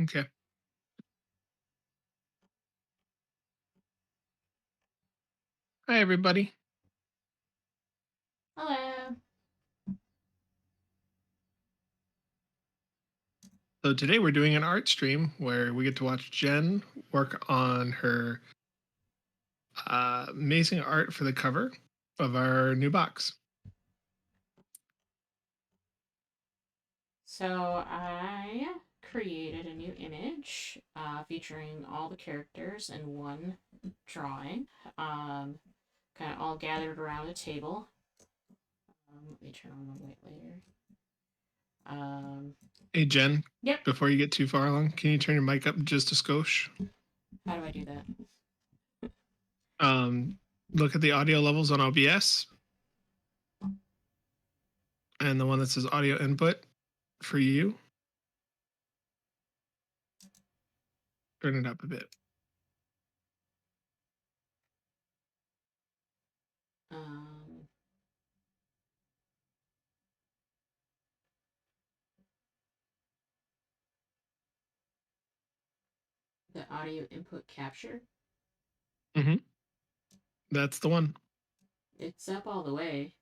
Okay. Hi, everybody. Hello. So today we're doing an art stream where we get to watch Jen work on her amazing art for the cover of our new box. So I created a new image featuring all the characters in one drawing, um, kind of all gathered around a table. Let me turn on the light later. Um, Hey, Jen, yep. before you get too far along, can you turn your mic up just a skosh? How do I do that? Um, Look at the audio levels on OBS and the one that says audio input for you. Turn it up a bit. Um, the audio input capture. Mm-hmm. That's the one. It's up all the way.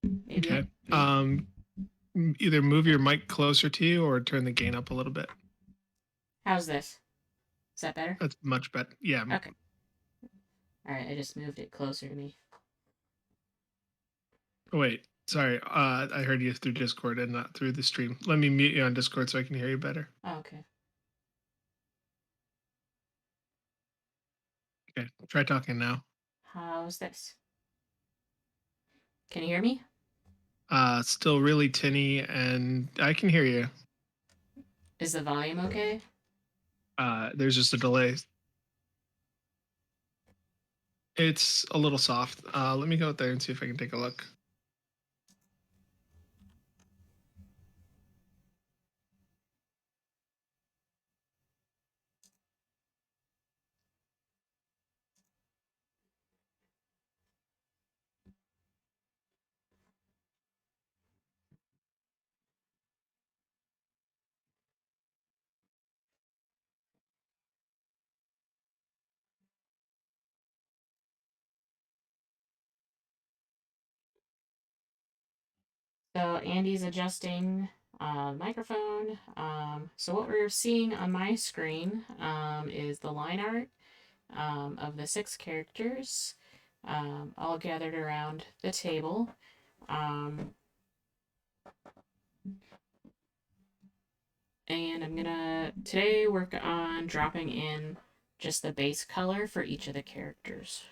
Maybe Okay. I. Maybe. Either move your mic closer to you or turn the gain up a little bit. How's this? Is that better? That's much better. Yeah. Okay. All right. I just moved it closer to me. Wait, sorry. I heard you through Discord and not through the stream. Let me mute you on Discord so I can hear you better. Oh, okay. Okay, try talking now. How's this? Can you hear me? Still really tinny, and I can hear you. Is the volume okay? There's just a delay. It's a little soft. Let me go out there and see if I can take a look. So Andy's adjusting microphone. So what we're seeing on my screen is the line art of the 6 characters all gathered around the table. Um, and I'm gonna today work on dropping in just the base color for each of the characters.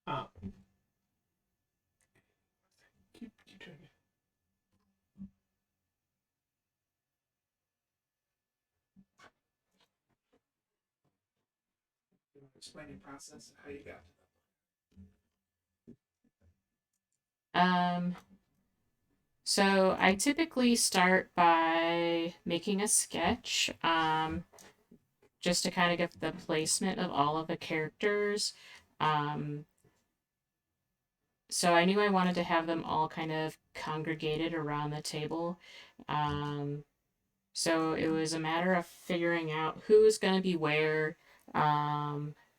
Uh, keep trying to explain your process and how you got Um, so I typically start by making a sketch. Just to kind of get the placement of all of the characters. Um, so I knew I wanted to have them all kind of congregated around the table. Um, so it was a matter of figuring out who's going to be where,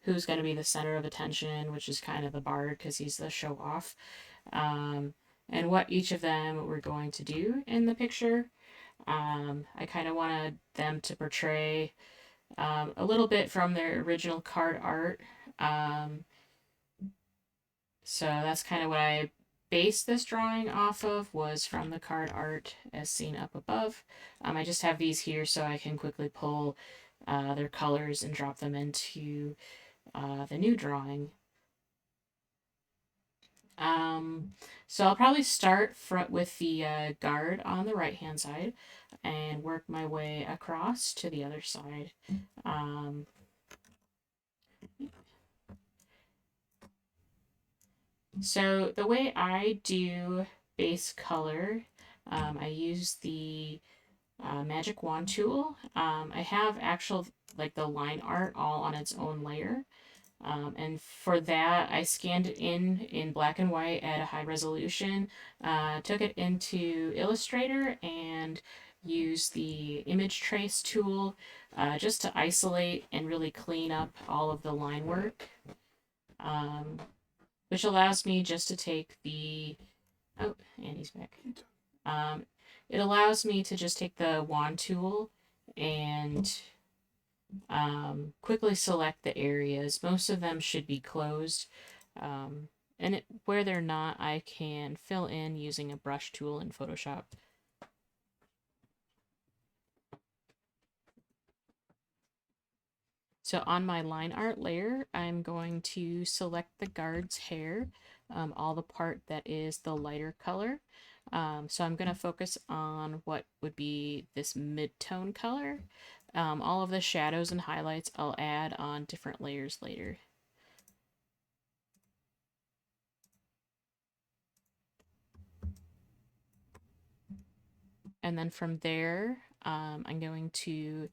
who's going to be the center of attention, which is kind of the bard because he's the show off, um, and what each of them were going to do in the picture. I kind of wanted them to portray a little bit from their original card art. Um, so that's kind of what I based this drawing off of, was from the card art as seen up above. I just have these here so I can quickly pull their colors and drop them into the new drawing. Um, so I'll probably start with the guard on the right hand side and work my way across to the other side. Um, So the way I do base color, I use the magic wand tool. I have actual like the line art all on its own layer. And for that, I scanned it in black and white at a high resolution, took it into Illustrator, and used the image trace tool just to isolate and really clean up all of the line work, um, which allows me just to take the. Oh, Andy's back. Um, it allows me to just take the wand tool and quickly select the areas. Most of them should be closed. And where they're not, I can fill in using a brush tool in Photoshop. So on my line art layer, I'm going to select the guard's hair, all the part that is the lighter color. So I'm going to focus on what would be this mid-tone color. All of the shadows and highlights I'll add on different layers later. And then from there, I'm going to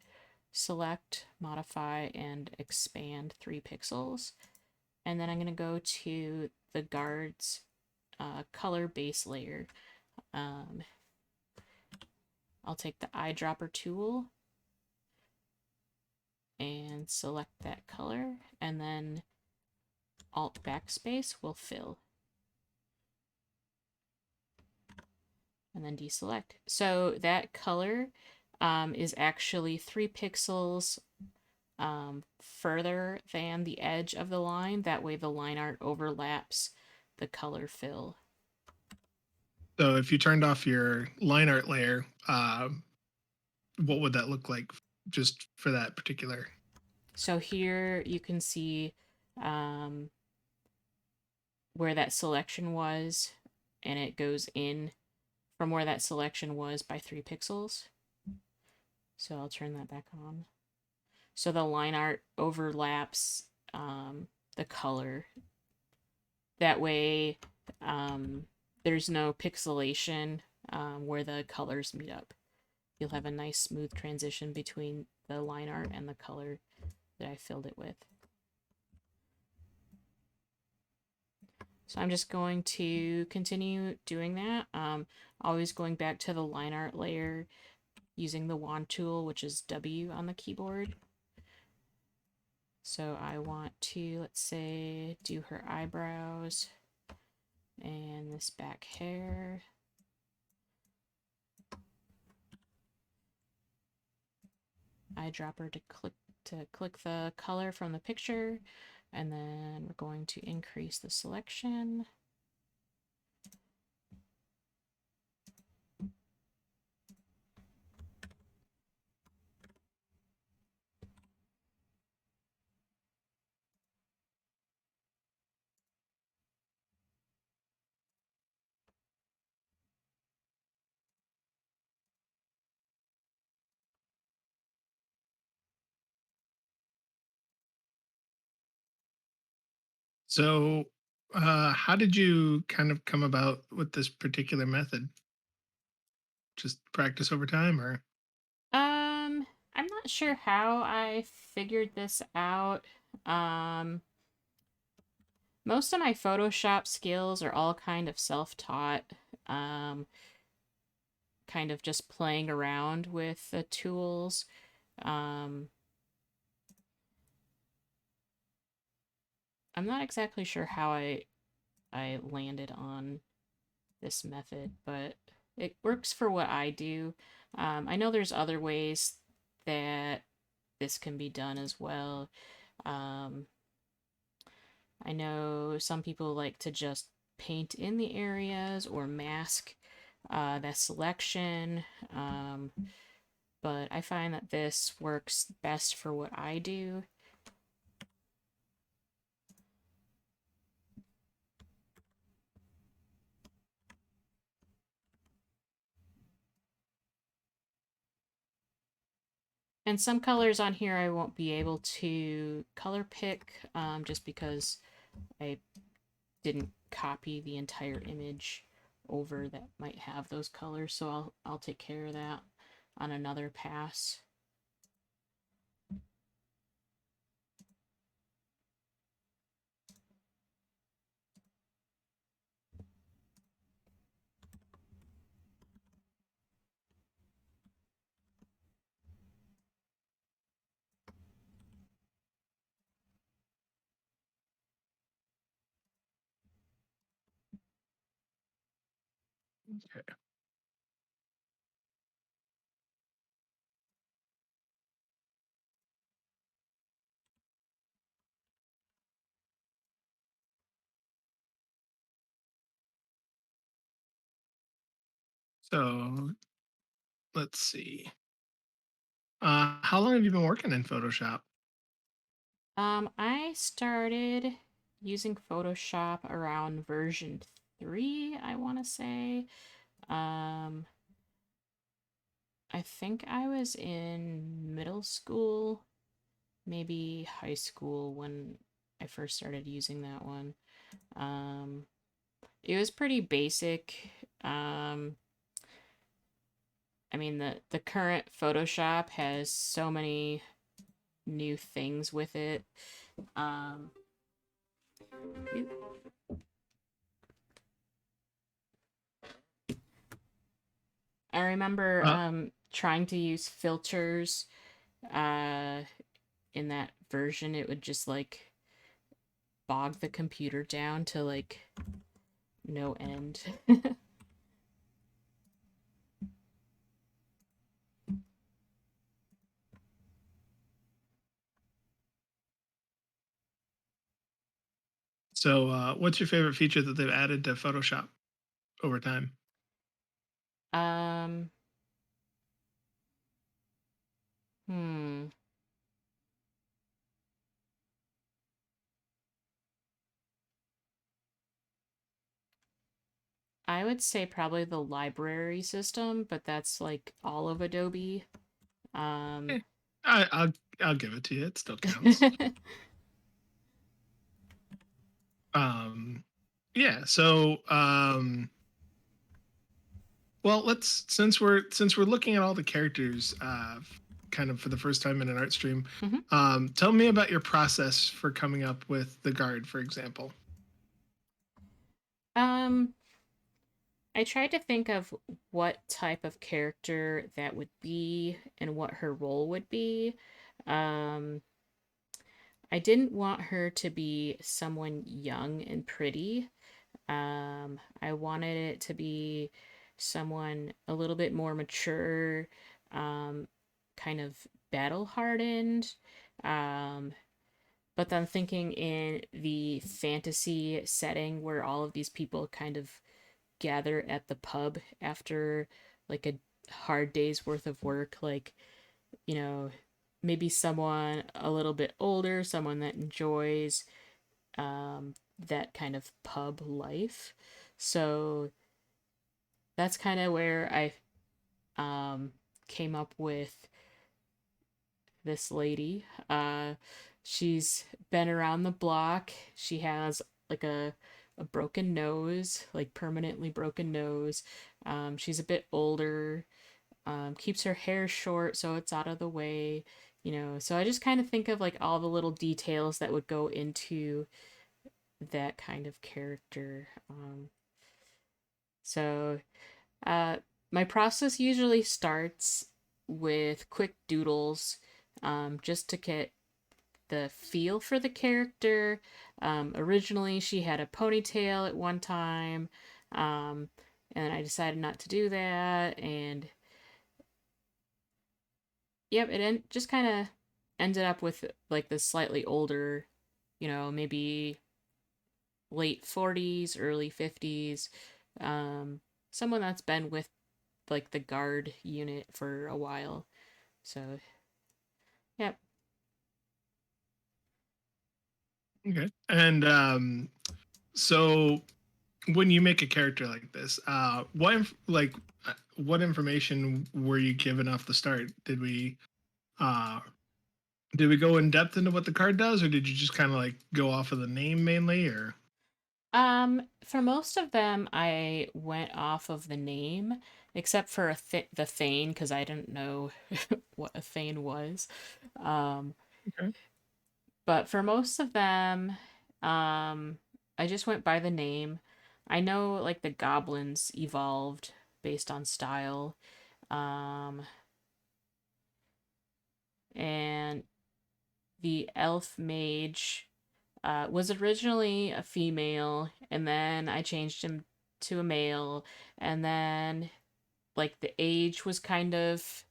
select, modify, and expand 3 pixels. And then I'm going to go to the guard's color base layer. I'll take the eyedropper tool and select that color, and then Alt backspace will fill. And then deselect. So that color is actually 3 pixels further than the edge of the line. That way the line art overlaps the color fill. So if you turned off your line art layer, what would that look like just for that particular? So here you can see where that selection was, and it goes in from where that selection was by 3 pixels. So I'll turn that back on. So the line art overlaps the color. That way there's no pixelation where the colors meet up. You'll have a nice smooth transition between the line art and the color that I filled it with. So I'm just going to continue doing that. Always going back to the line art layer using the wand tool, which is W on the keyboard. So I want to, let's say, do her eyebrows and this back hair. Eyedropper to click the color from the picture, and then we're going to increase the selection. So, how did you kind of come about with this particular method? Just practice over time, or? I'm not sure how I figured this out. Um, Most of my Photoshop skills are all kind of self-taught, um, kind of just playing around with the tools. Um, I'm not exactly sure how I landed on this method, but it works for what I do. I know there's other ways that this can be done as well. Um, I know some people like to just paint in the areas or mask that selection, but I find that this works best for what I do. And some colors on here I won't be able to color pick just because I didn't copy the entire image over that might have those colors, so I'll take care of that on another pass. Okay. So let's see. How long have you been working in Photoshop? I started using Photoshop around version 3, I want to say. Um, I think I was in middle school, maybe high school when I first started using that one. Um, it was pretty basic. Um, I mean, the current Photoshop has so many new things with it. Um, I remember Uh, trying to use filters uh, in that version. It would just like bog the computer down to like no end. so, what's your favorite feature that they've added to Photoshop over time? um, hmm. I would say probably the library system, but that's like all of Adobe. Um, Eh, I'll give it to you. It still counts. Um, yeah. So, well, let's since we're looking at all the characters, kind of for the first time in an art stream. mhm. Tell me about your process for coming up with the guard, for example. Um, I tried to think of what type of character that would be and what her role would be. Um, I didn't want her to be someone young and pretty. I wanted it to be someone a little bit more mature, um, kind of battle hardened. Um, but then thinking in the fantasy setting where all of these people kind of gather at the pub after like a hard day's worth of work, like, you know, maybe someone a little bit older, someone that enjoys that kind of pub life. So that's kind of where I um, came up with this lady. She's been around the block. She has like a broken nose, like permanently broken nose. She's a bit older. Keeps her hair short so it's out of the way. So I just kind of think of like all the little details that would go into that kind of character. So uh, my process usually starts with quick doodles, just to get the feel for the character. Originally, she had a ponytail at one time, um, and I decided not to do that. And yep, just kind of ended up with like this slightly older, maybe late 40s, early 50s, um, someone that's been with like the guard unit for a while. So, yep. Okay. And so when you make a character like this, what information were you given off the start? Uh did we go in depth into what the card does, or did you just kind of like go off of the name mainly, or For most of them, I went off of the name, except for the Thane, because I didn't know what a Thane was. Um, okay. but for most of them, um, I just went by the name. I know like the goblins evolved based on style. Um, and the elf mage was originally a female, and then I changed him to a male, and then like the age was kind of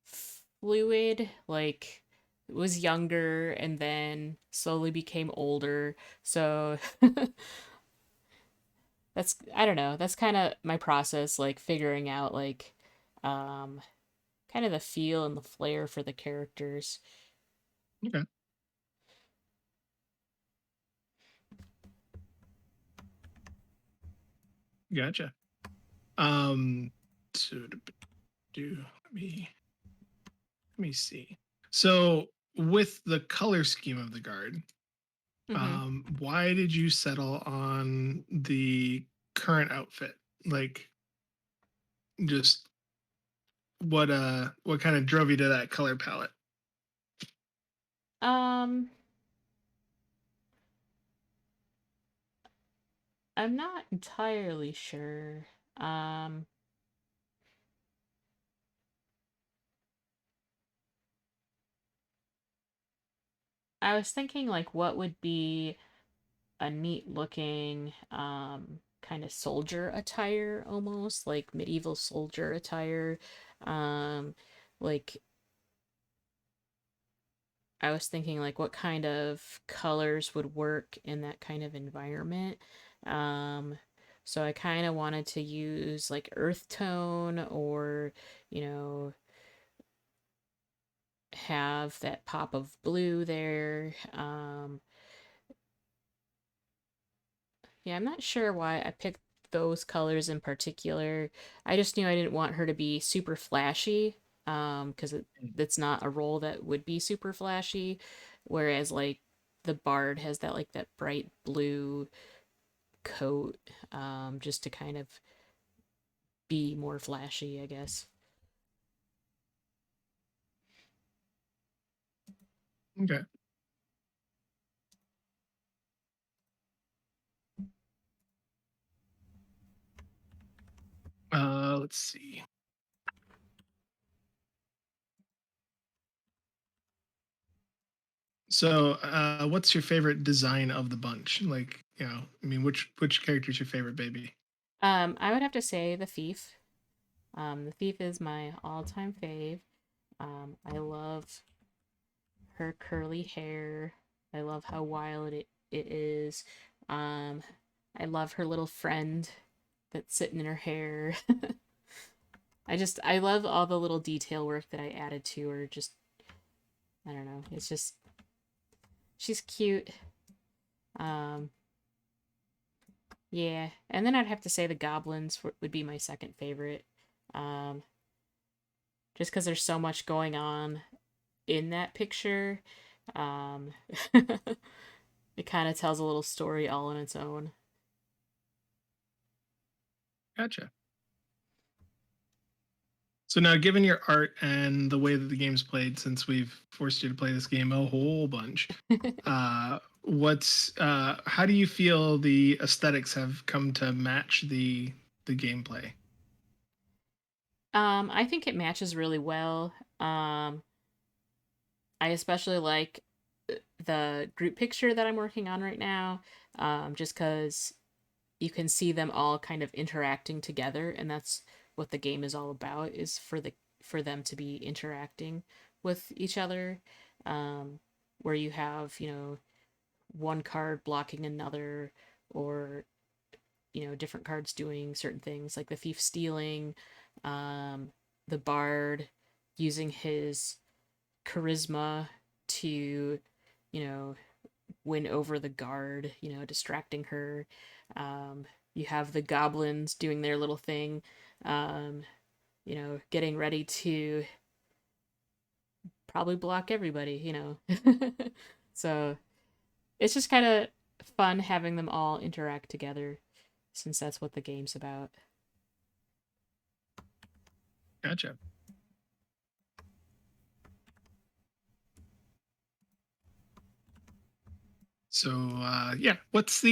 fluid, like it was younger and then slowly became older. So that's, I don't know, that's kind of my process, like figuring out like um kind of the feel and the flair for the characters. Okay, gotcha. So let me see. So with the color scheme of the guard, Hmm. why did you settle on the current outfit? Like, just what kind of drove you to that color palette? um I'm not entirely sure. um I was thinking like what would be a neat looking kind of soldier attire, almost like medieval soldier attire. um like I was thinking like what kind of colors would work in that kind of environment. um so I kind of wanted to use like earth tone, or you know, have that pop of blue there. Yeah, I'm not sure why I picked those colors in particular. I just knew I didn't want her to be super flashy, because it's not a role that would be super flashy, whereas like the bard has that like that bright blue coat, just to kind of be more flashy, I guess. Okay. Let's see. So, what's your favorite design of the bunch? Like, I mean, which character's your favorite baby? I would have to say the thief. The thief is my all-time fave. I love her curly hair. I love how wild it is. Um, I love her little friend that's sitting in her hair. I love all the little detail work that I added to her. Just, I don't know. It's just, she's cute. Um, yeah. And then I'd have to say the goblins would be my second favorite. Um, just because there's so much going on in that picture. Um, it kind of tells a little story all on its own. Gotcha. So now, given your art and the way that the game's played, since we've forced you to play this game a whole bunch, how do you feel the aesthetics have come to match the gameplay? I think it matches really well. I especially like the group picture that I'm working on right now, just because you can see them all kind of interacting together, and that's what the game is all about, is for them to be interacting with each other. Um, where you have, you know, one card blocking another, or you know, different cards doing certain things, like the thief stealing, um, the bard using his charisma to, you know, win over the guard, you know, distracting her. You have the goblins doing their little thing, um, you know, getting ready to probably block everybody, you know. So it's just kind of fun having them all interact together, since that's what the game's about. Gotcha. So, yeah, what do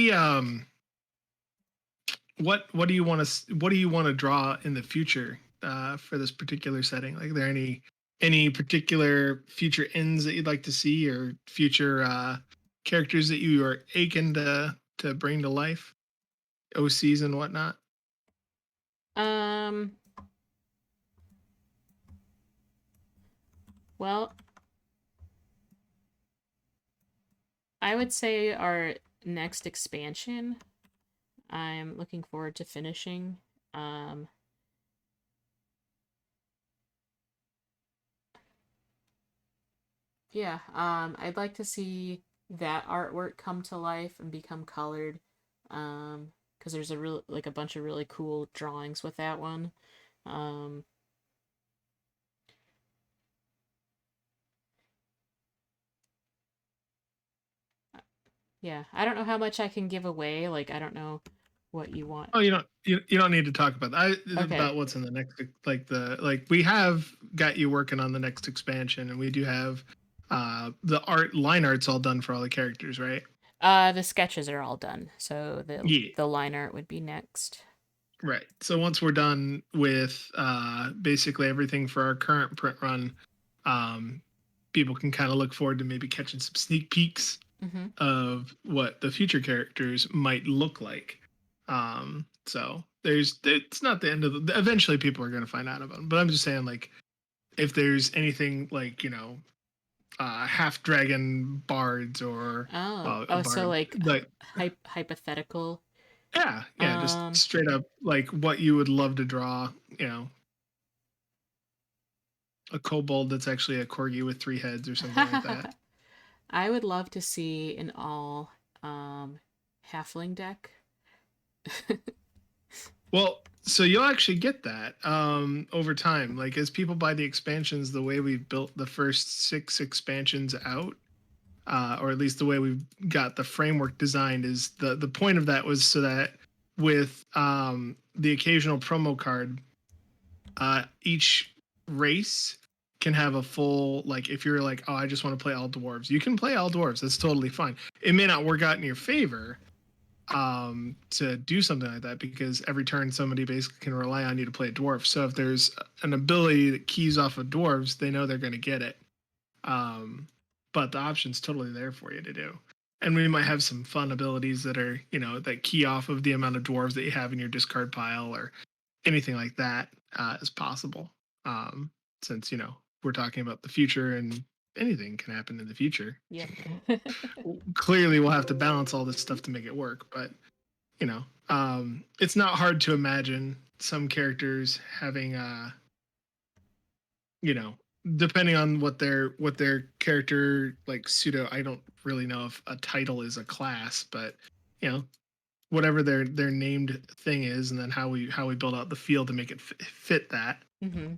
you want to draw in the future for this particular setting? Like, are there any particular future ends that you'd like to see, or future characters that you are aching to bring to life? OCs and whatnot? Um, well, I would say our next expansion, I'm looking forward to finishing. Um, yeah, I'd like to see that artwork come to life and become colored. Because there's a real like a bunch of really cool drawings with that one. Um, yeah, I don't know how much I can give away. Like, I don't know what you want. Oh, you don't need to talk about that. Okay. About what's in the next like we have got you working on the next expansion, and we do have the line art's all done for all the characters, right? The sketches are all done, so Yeah. the line art would be next. Right. So once we're done with basically everything for our current print run, um, people can kind of look forward to maybe catching some sneak peeks Mm-hmm. of what the future characters might look like. So it's not the end of the. Eventually, people are going to find out about them. But I'm just saying, like, if there's anything like half dragon bards or Oh, well, a oh, so bard like like hypothetical. yeah, just Um, straight up like what you would love to draw. A kobold that's actually a corgi with three heads or something like that. I would love to see an all halfling deck. Well, so you'll actually get that over time. Like as people buy the expansions, the way we've built the first six expansions out, or at least the way we've got the framework designed, is the point of that was so that with the occasional promo card, each race can have a full like if you're like oh I just want to play all dwarves you can play all dwarves that's totally fine. It may not work out in your favor to do something like that because every turn somebody basically can rely on you to play a dwarf. So if there's an ability that keys off of dwarves, they know they're going to get it. Um, but the option's totally there for you to do. And we might have some fun abilities that are, that key off of the amount of dwarves that you have in your discard pile or anything like that is possible. Um, since, we're talking about the future and anything can happen in the future. Yep. Clearly, we'll have to balance all this stuff to make it work. But it's not hard to imagine some characters having you know depending on what their character like pseudo I don't really know if a title is a class, but you know whatever their named thing is, and then how we build out the field to make it fit that. Mm-hmm.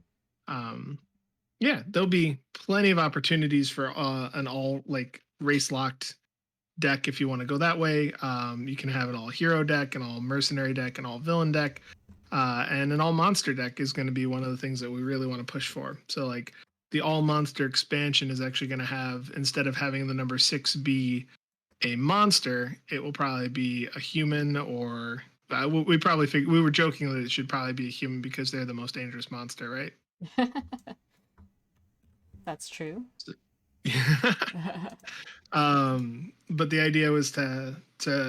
um yeah, there'll be plenty of opportunities for an all like race locked deck if you want to go that way. You can have an all hero deck, an all mercenary deck, an all villain deck, and an all monster deck is going to be one of the things that we really want to push for. So like the all monster expansion is actually going to have, instead of having the number six be a monster, it will probably be a human or we probably we were joking that it should probably be a human because they're the most dangerous monster, right? That's true. But the idea was to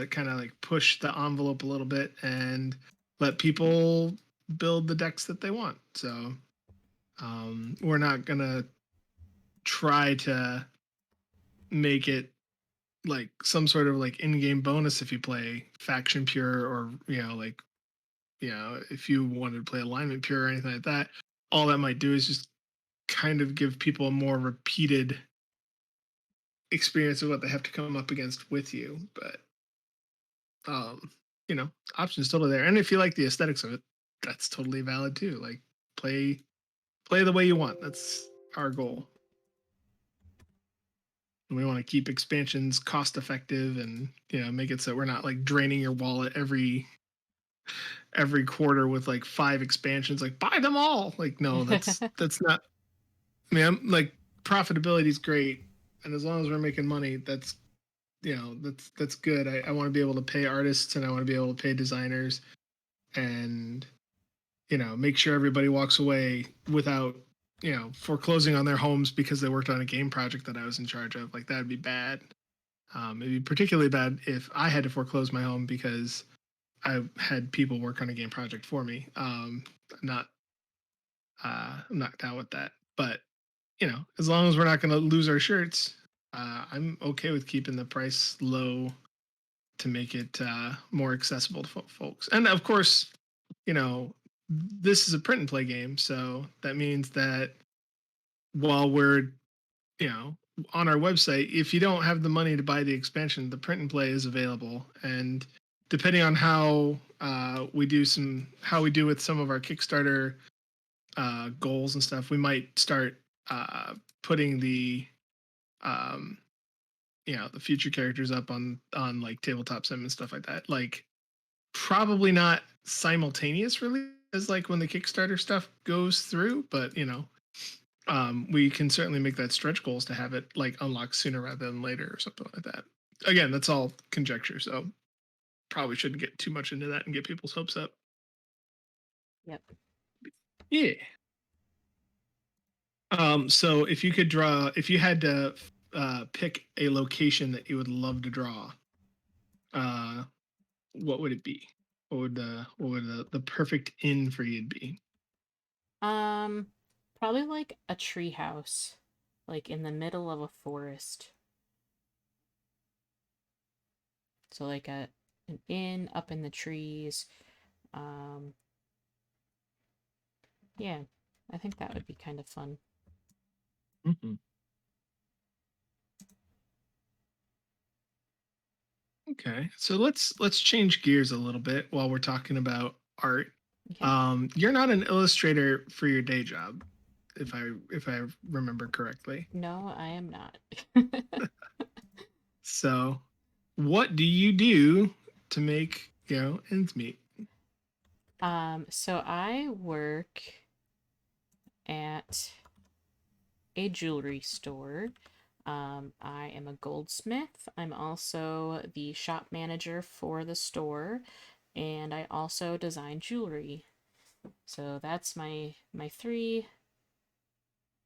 kind of like push the envelope a little bit and let people build the decks that they want. So we're not gonna try to make it like some sort of like in-game bonus if you play faction pure or like if you wanted to play alignment pure or anything like that. All that might do is just kind of give people a more repeated experience of what they have to come up against with you. But um, options totally there. And if you like the aesthetics of it, that's totally valid too. Like play play the way you want. That's our goal. And we want to keep expansions cost effective and make it so we're not like draining your wallet every quarter with like five expansions. Like buy them all. Like no, that's not. I mean, I'm like profitability is great, and as long as we're making money, that's good. I want to be able to pay artists and I want to be able to pay designers and make sure everybody walks away without foreclosing on their homes because they worked on a game project that I was in charge of. Like that'd be bad. It'd be particularly bad if I had to foreclose my home because I had people work on a game project for me. Not I'm not down with that, but as long as we're not going to lose our shirts, I'm okay with keeping the price low to make it more accessible to folks. And of course, you know, this is a print and play game, so that means that while we're you know on our website, if you don't have the money to buy the expansion, the print and play is available. And depending on how we do with some of our Kickstarter goals and stuff, we might start putting um, the future characters up on like tabletop sim and stuff like that. Like probably not simultaneous release as like when the Kickstarter stuff goes through, but we can certainly make that stretch goals to have it like unlock sooner rather than later or something like that. Again, that's all conjecture, so probably shouldn't get too much into that and get people's hopes up. Yep. Yeah. So if you had to pick a location that you would love to draw, uh, what would it be? What would the perfect inn for you be? Um, Probably like a tree house, like in the middle of a forest. So like an inn up in the trees. Um, yeah, I think that would be kind of fun. Mhm. Okay, so let's change gears a little bit while we're talking about art. Okay. You're not an illustrator for your day job, if I remember correctly. No, I am not. So, what do you do to make ends meet? So I work at a jewelry store. I am a goldsmith. I'm also the shop manager for the store, and I also design jewelry. So that's my three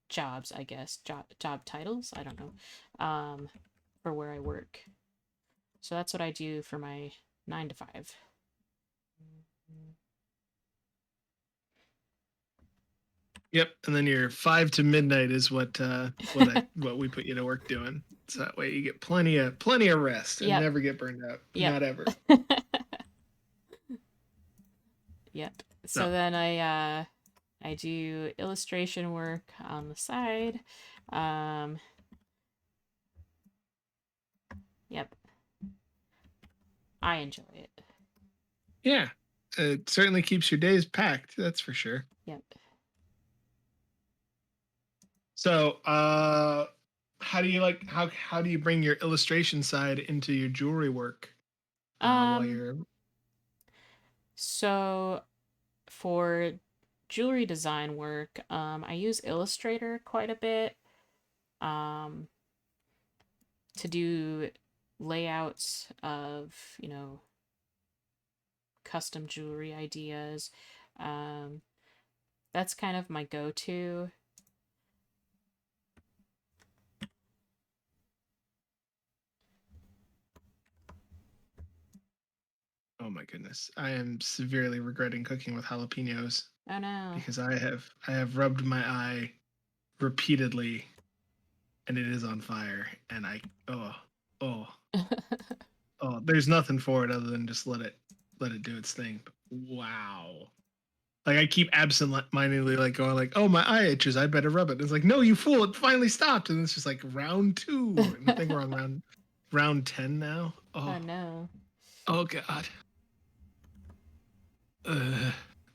jobs, I guess. Job titles. I don't know. For where I work. So that's what I do for my 9 to 5. Yep, and then your 5 to midnight is what we put you to work doing. So that way you get plenty of rest and Yep. never get burned out. Yep. Not ever. Yep. So, So then I do illustration work on the side. Um, yep. I enjoy it. yeah, it certainly keeps your days packed. That's for sure. Yep. So, how do you how do you bring your illustration side into your jewelry work while Um, you're so for jewelry design work, I use Illustrator quite a bit um, to do layouts of, custom jewelry ideas. Um, that's kind of my go to. Oh my goodness. I am severely regretting cooking with jalapenos Oh no. because I have rubbed my eye repeatedly and it is on fire and oh there's nothing for it other than just let it do its thing. But wow. Like I keep absent-mindedly like going like, "Oh, my eye itches. I better rub it." And it's like, "No, you fool! It finally stopped." And it's just like round 2, and I think we're on round 10 now. Oh Oh, no. oh God.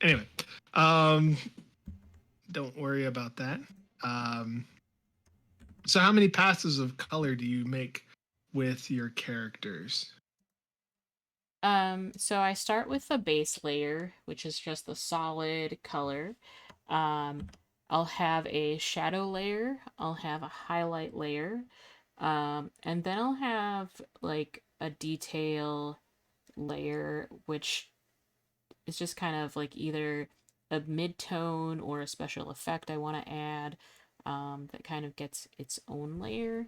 Anyway, um, don't worry about that. Um, so how many passes of color do you make with your characters? So I start with the base layer, which is just the solid color. Um, I'll have a shadow layer, I'll have a highlight layer, and then I'll have like a detail layer, which is just kind of like either a mid-tone or a special effect I want to add, that kind of gets its own layer.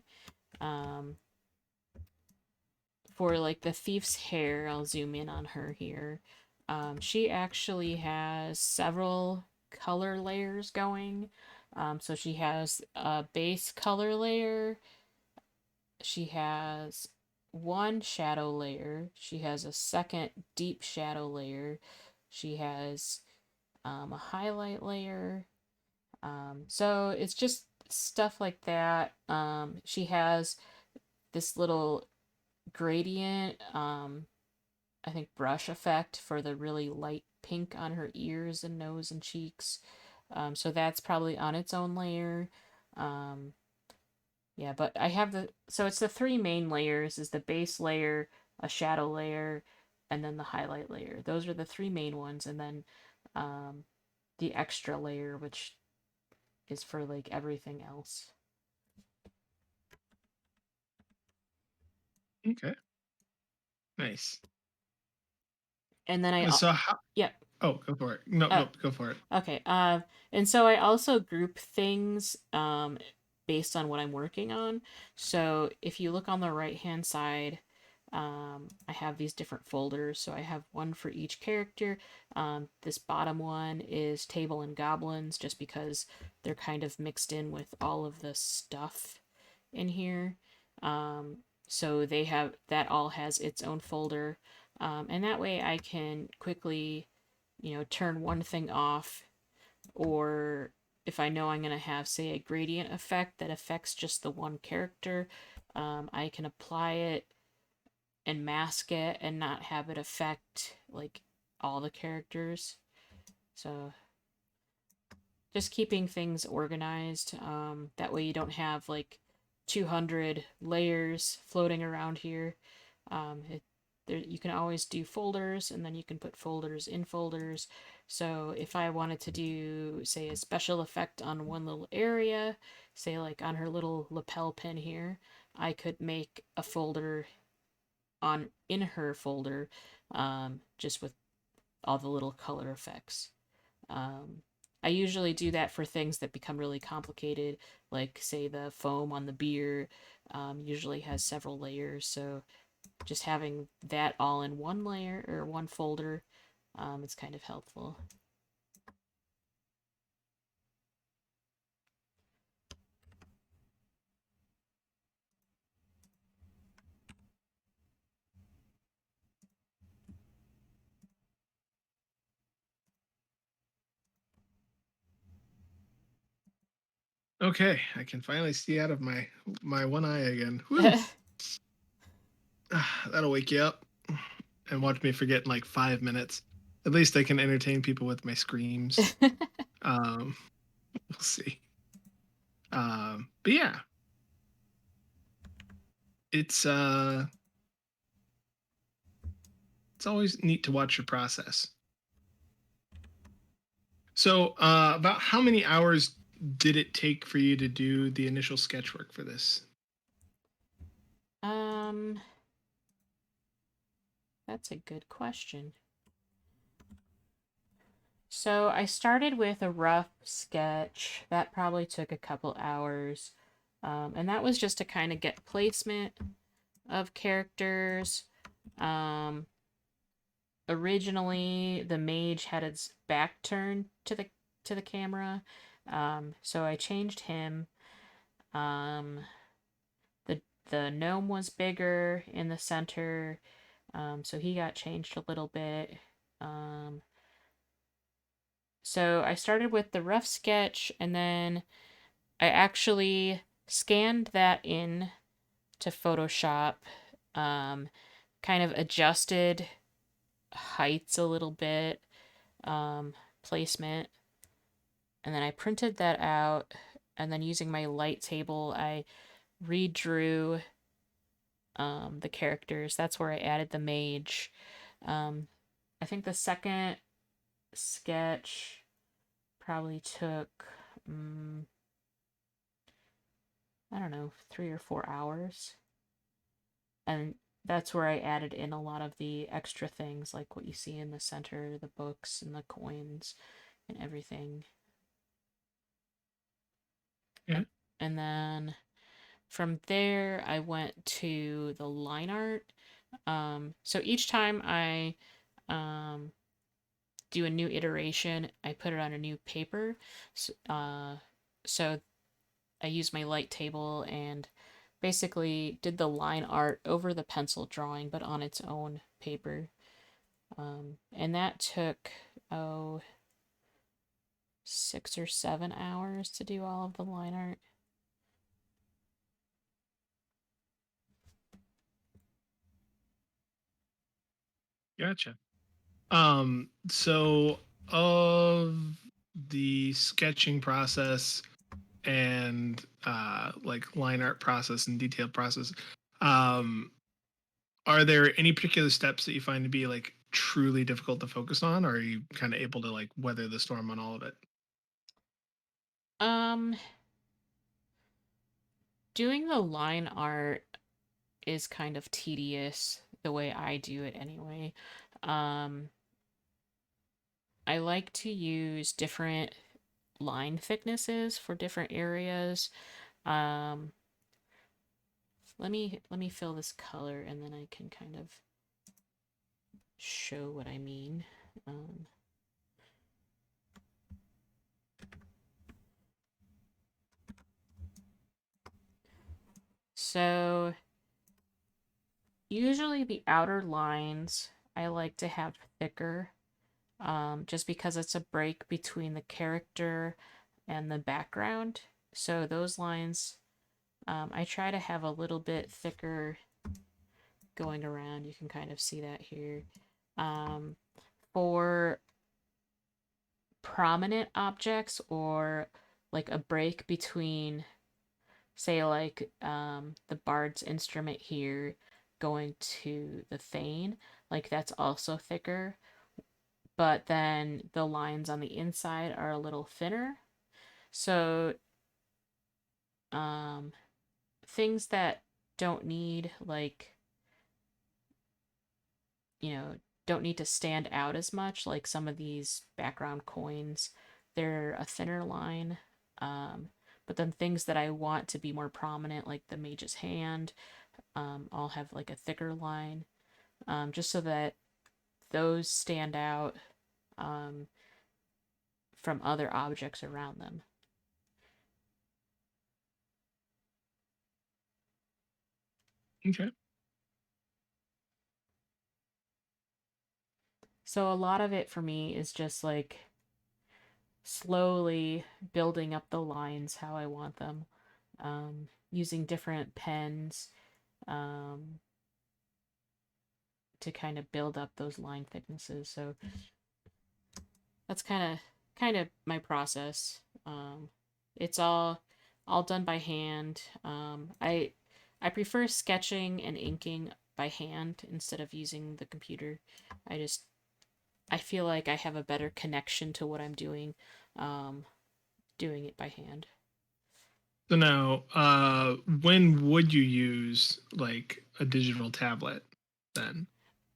Um, for like the thief's hair, I'll zoom in on her here. She actually has several color layers going. So she has a base color layer, she has one shadow layer, she has a second deep shadow layer, she has a highlight layer. So it's just stuff like that. She has this little gradient, I think, brush effect for the really light pink on her ears and nose and cheeks. So that's probably on its own layer. Um, yeah, but I have so it's the three main layers is the base layer, a shadow layer, and then the highlight layer. Those are the three main ones, and then um, the extra layer, which is for like everything else. Okay. Nice. And then So how? yeah. Oh, go for it. No, Uh, no, go for it. Okay. And so I also group things based on what I'm working on. So if you look on the right hand side, I have these different folders. So I have one for each character. This bottom one is Table and Goblins, just because they're kind of mixed in with all of the stuff in here. So they have that all has its own folder, and that way I can quickly, turn one thing off, or if I know I'm going to have, say, a gradient effect that affects just the one character, I can apply it and mask it and not have it affect like all the characters. So just keeping things organized. That way you don't have like 200 layers floating around here. You can always do folders, and then you can put folders in folders. So if I wanted to do, say, a special effect on one little area, say like on her little lapel pin here, I could make a folder on in her folder, just with all the little color effects. Um, I usually do that for things that become really complicated, like, say, the foam on the beer usually has several layers, so just having that all in one layer or one folder, it's kind of helpful. Okay, I can finally see out of my one eye again. Whew. That'll wake you up and watch me forget in like 5 minutes. At least I can entertain people with my screams. Um, we'll see. But yeah, it's uh, it's always neat to watch your process. So, about how many hours did it take for you to do the initial sketch work for this? um, that's a good question. So I started with a rough sketch that probably took a couple hours, and that was just to kind of get placement of characters. Um, Originally, the mage had its back turned to the camera, so I changed him. Um, the gnome was bigger in the center, so he got changed a little bit. Um, so I started with the rough sketch, and then I actually scanned that in to Photoshop, um, kind of adjusted heights a little bit, um, placement, and then I printed that out. And then using my light table, I redrew the characters. That's where I added the mage. Um, I think the second sketch probably took, I don't know, 3 or 4 hours. And that's where I added in a lot of the extra things, like what you see in the center, the books and the coins and everything. Yeah. And then from there, I went to the line art. So each time I um, do a new iteration, I put it on a new paper. So I used my light table and basically did the line art over the pencil drawing, but on its own paper. And that took, oh, 6 or 7 hours to do all of the line art. Gotcha. So of the sketching process and like line art process and detailed process, um, are there any particular steps that you find to be like truly difficult to focus on, or are you kind of able to like weather the storm on all of it? Um, Doing the line art is kind of tedious the way I do it anyway. Um, I like to use different line thicknesses for different areas. Um, let me fill this color and then I can kind of show what I mean. Um, so usually the outer lines I like to have thicker, just because it's a break between the character and the background. So those lines, I try to have a little bit thicker going around. You can kind of see that here. Um, for prominent objects or like a break between, say, like the bard's instrument here going to the thane, like that's also thicker, but then the lines on the inside are a little thinner. So um, things that don't need like, you know, don't need to stand out as much, like some of these background coins, they're a thinner line. Um, but then things that I want to be more prominent, like the mage's hand, I'll have like a thicker line, just so that those stand out um, from other objects around them. Okay. So a lot of it for me is just like slowly building up the lines how I want them, using different pens um, to kind of build up those line thicknesses. So that's kind of my process. It's all done by hand. I prefer sketching and inking by hand instead of using the computer. I just I feel like I have a better connection to what I'm doing, um, doing it by hand. So now, when would you use like a digital tablet then?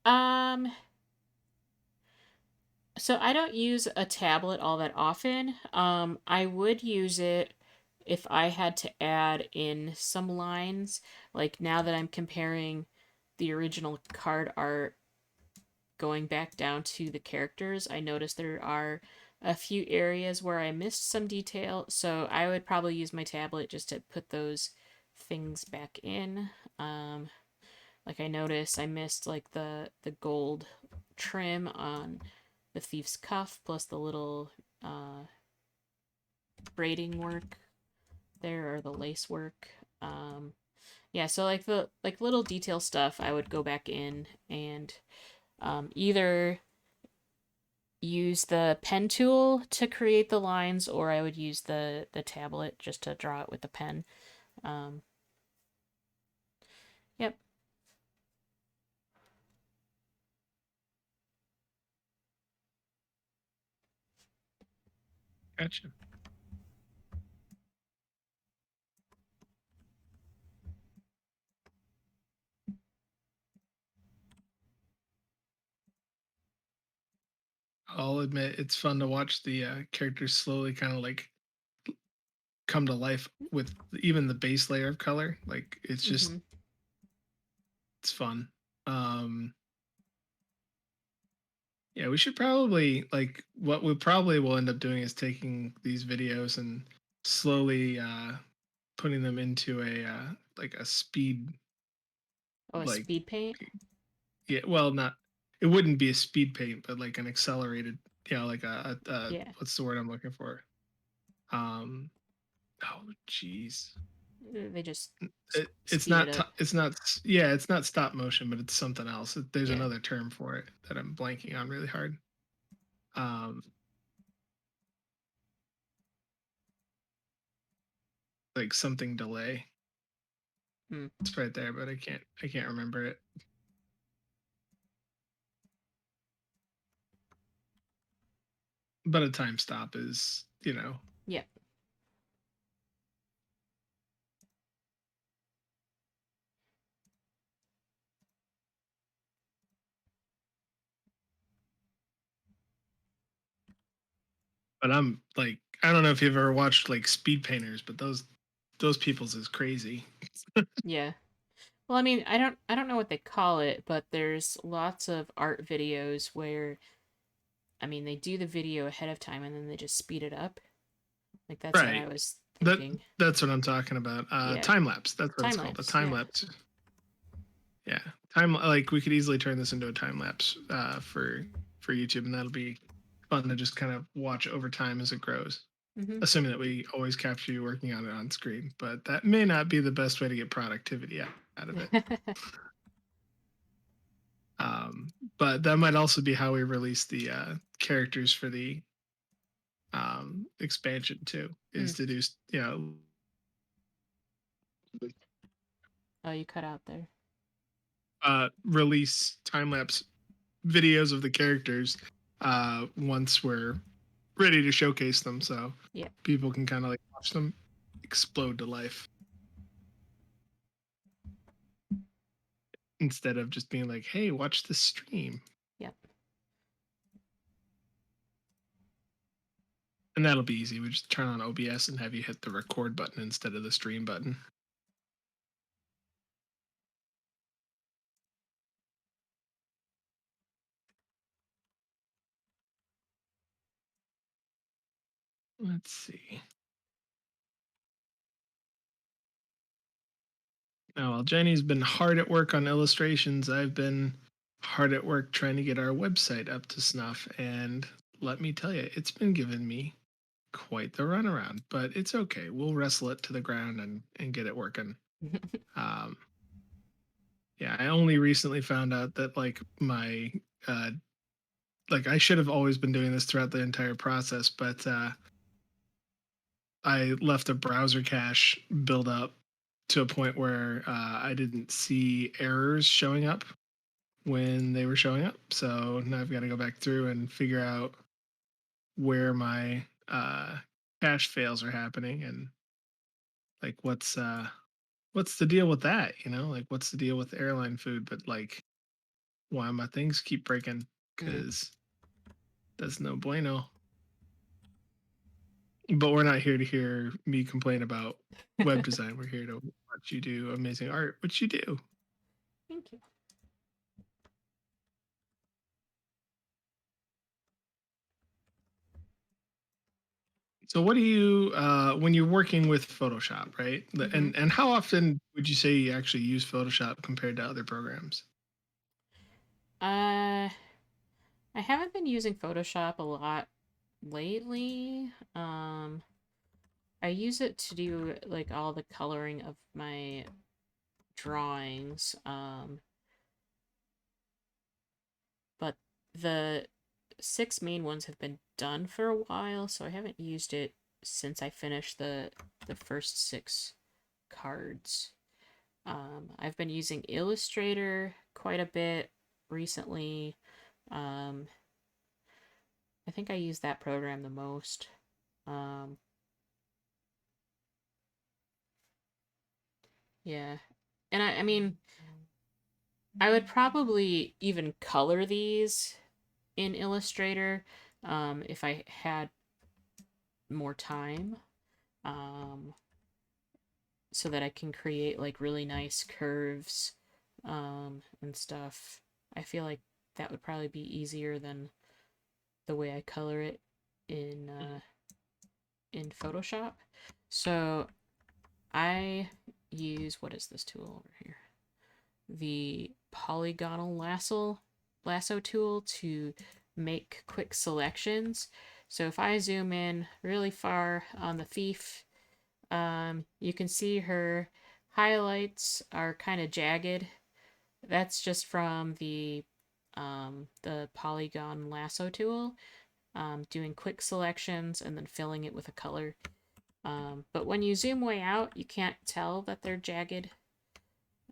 Um, so I don't use a tablet all that often. I would use it if I had to add in some lines. Like now that I'm comparing the original card art going back down to the characters, I noticed there are a few areas where I missed some detail. So I would probably use my tablet just to put those things back in. Um, like I noticed I missed like the gold trim on the thief's cuff plus the little uh, braiding work there or the lace work. Yeah, so like the like little detail stuff, I would go back in and either use the pen tool to create the lines, or I would use the tablet just to draw it with the pen. Um, yep. Gotcha. I'll admit it's fun to watch the characters slowly kind of like come to life with even the base layer of color. Like it's just Mm-hmm. it's fun. Um, yeah, we should probably like what we probably will end up doing is taking these videos and slowly putting them into a like a speed Oh, a like speed paint? yeah, well not it wouldn't be a speed paint, but like an accelerated, like a Yeah. what's the word I'm looking for? Um, oh jeez. They just It's speed it not up. it's not yeah, it's not stop motion, but it's something else. There's Yeah. another term for it that I'm blanking on really hard. Um, like something delay. Mm. It's right there, but I can't remember it. But a time stop is, Yeah. but I'm like I don't know if you've ever watched like speed painters, but those people's is crazy. Yeah. Well, I mean, I don't know what they call it, but there's lots of art videos where I mean, they do the video ahead of time and then they just speed it up. Like that's what Right. I was That thinking. that's what I'm talking about. Yeah. Time lapse. That's what it's Time called. A lapse. time Yeah. lapse. Yeah. Time like we could easily turn this into a time lapse for YouTube, and that'll be fun to just kind of watch over time as it grows. Mhm. Assuming that we always capture you working on it on screen, but that may not be the best way to get productivity out of it. But that might also be how we release the characters for the expansion too, mm. is to do Oh, you cut out there. release time lapse videos of the characters once we're ready to showcase them, so Yeah. people can kind of like watch them explode to life instead of just being like, "Hey, watch the stream." Yep. And that'll be easy. We just turn on OBS and have you hit the record button instead of the stream button. Let's see. Now, while Jenny's been hard at work on illustrations, I've been hard at work trying to get our website up to snuff. And let me tell you, it's been giving me quite the runaround, but it's okay. We'll wrestle it to the ground and get it working. Um, yeah, I only recently found out that uh, like I should have always been doing this throughout the entire process, but I left a browser cache build up to a point where I didn't see errors showing up when they were showing up. So now I've got to go back through and figure out where my cache fails are happening and like what's the deal with that, like what's the deal with airline food, but like why my things keep breaking, mm. cuz that's no bueno. But we're not here to hear me complain about web design. We're here to watch you do amazing art, which you do. Thank you. So what do you when you're working with Photoshop, right? Mhm. And how often would you say you actually use Photoshop compared to other programs? Uh, I haven't been using Photoshop a lot lately. I use it to do like all the coloring of my drawings. But the six main ones have been done for a while, so I haven't used it since I finished the first six cards. I've been using Illustrator quite a bit recently. Um, I think I use that program the most. Um, yeah, and I mean, I would probably even color these in Illustrator if I had more time. Um, so that I can create like really nice curves and stuff. I feel like that would probably be easier than the way I color it in in Photoshop. So I use, what is this tool over here? The polygonal lasso tool to make quick selections. So if I zoom in really far on the thief, you can see her highlights are kind of jagged. That's just from the polygon lasso tool, doing quick selections and then filling it with a color. But when you zoom way out, you can't tell that they're jagged,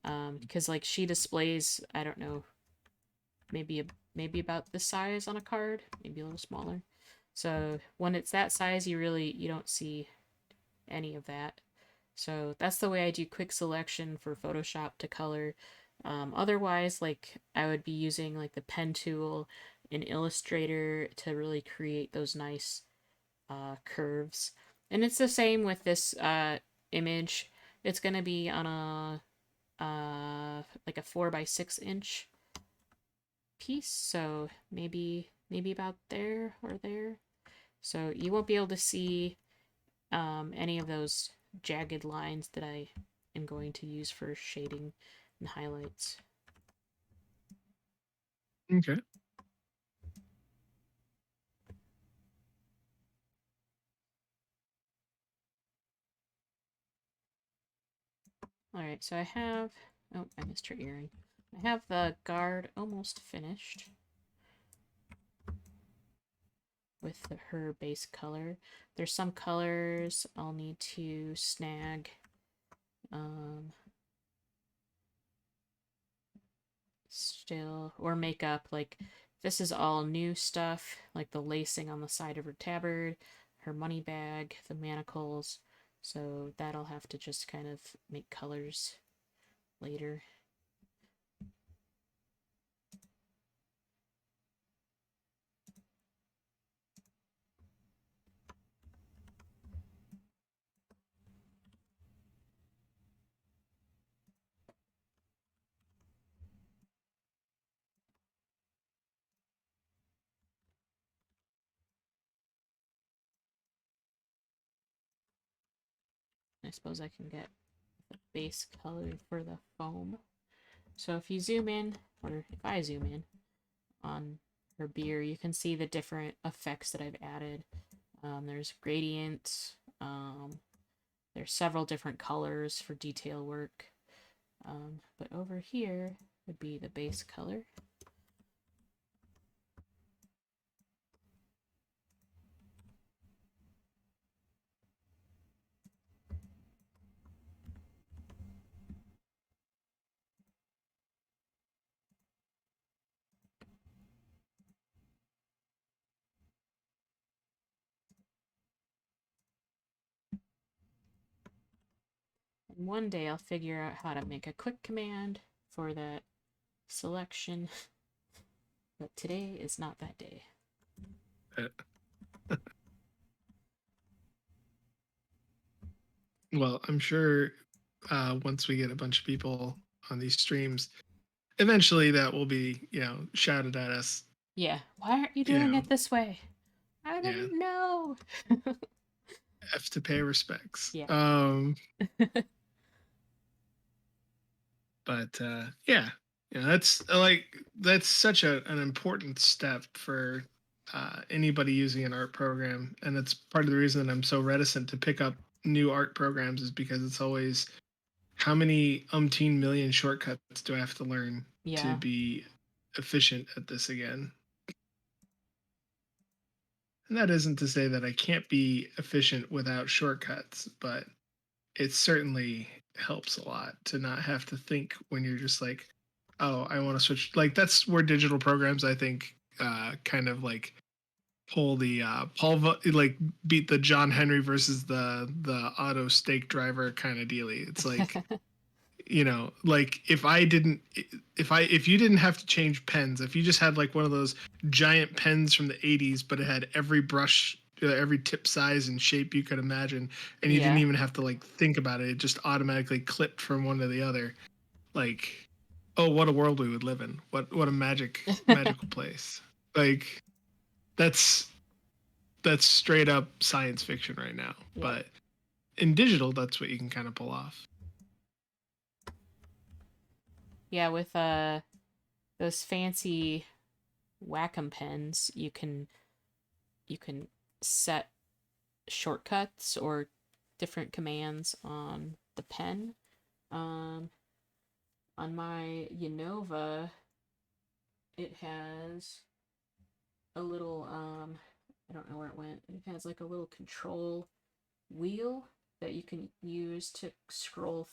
because like she displays, I don't know, maybe about this size on a card, maybe a little smaller. So when it's that size, you don't see any of that. So that's the way I do quick selection for Photoshop to color. Otherwise, like I would be using like the pen tool in Illustrator to really create those nice curves. And it's the same with this image. It's gonna be on a like a 4 by 6 inch piece, so maybe about there or there. So you won't be able to see any of those jagged lines that I am going to use for shading and highlights. Okay. All right, so I have, oh, I missed her earring. I have the guard almost finished with her base color. There's some colors I'll need to snag. Um, Still, or make up, like this is all new stuff, like the lacing on the side of her tabard, her money bag, the manacles. So that'll have to just kind of make colors later. I suppose I can get the base color for the foam. So if you zoom in, or if I zoom in on her beer, you can see the different effects that I've added. There's gradient. There's several different colors for detail work. But over here would be the base color. And one day I'll figure out how to make a quick command for that selection, but today is not that day. Uh, well, I'm sure once we get a bunch of people on these streams, eventually that will be, shouted at us. Yeah, why aren't you You doing know, it this way? I yeah, didn't know. F to pay respects. Yeah, But yeah, that's such an important step for anybody using an art program, and that's part of the reason that I'm so reticent to pick up new art programs is because it's always how many umpteen million shortcuts do I have to learn to yeah. be efficient at this again? And that isn't to say that I can't be efficient without shortcuts, but it certainly helps a lot to not have to think when you're just like, oh, I want to switch. Like that's where digital programs, I think, kind of like pull the like beat the John Henry versus the auto stake driver kind of dealy. It's like, like if you didn't have to change pens, if you just had like one of those giant pens from the 80s but it had every brush, every tip size and shape you could imagine, and you didn't Yeah. even have to like think about it, it just automatically clipped from one to the other, like oh, what a world we would live in. What a magical place. Like that's that's straight up science fiction right now. Yep. But in digital, that's what you can kind of pull off. Yeah, with those fancy Wacom pens, you can set shortcuts or different commands on the pen. Um, on my Unova, it has a little I don't know where it went. It has like a little control wheel that you can use to scroll